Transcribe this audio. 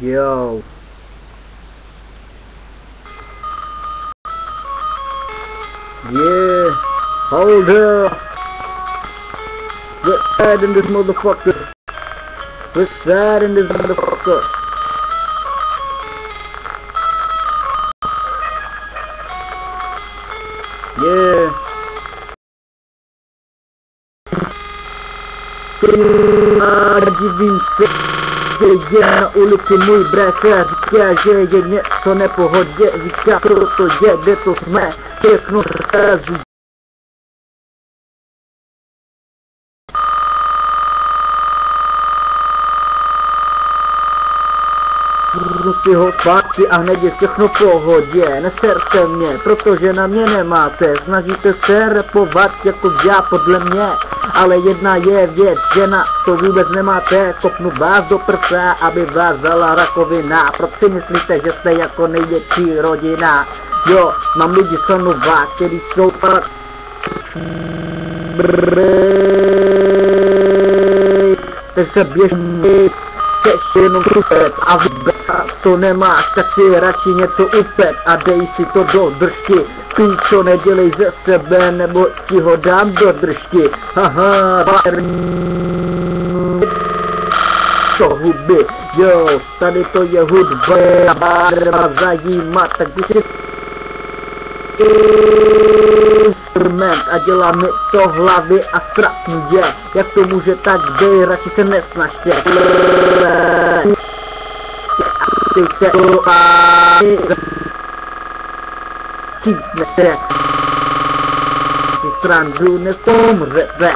Yo. Yeah. Hold up. What's that in this motherfucker? What's that in this motherfucker? Yeah. Divím se, že je na ulici můj bratr, říká, že je něco nepohodě, říká, protože kde to jsme, všechno zrazí. Si ho zpátky a hned je všechno v pohodě, neserte mě, protože na mě nemáte, snažíte se rapovat jako já podle mě, ale jedna je věc, že na to vůbec nemáte, kopnu vás do prsa, aby vás vzala rakovina, proč si myslíte, že jste jako největší rodina, jo, mám lidi Sonova, který jsou pak takže běžný, chceš jenom supet a vůbec to nemáš, tak si radši něco upet a dej si to do držky. Píčo, nedělej ze sebe, nebo ti ho dám do držky. Haha, to huby, jo, tady to je hudba, barva zajímat, tak když si instrument a dělá mi to hlavy a strapnu je, jak to může tak být, radši se nesnažte. Ty se cítnete, si srandu nesomřete,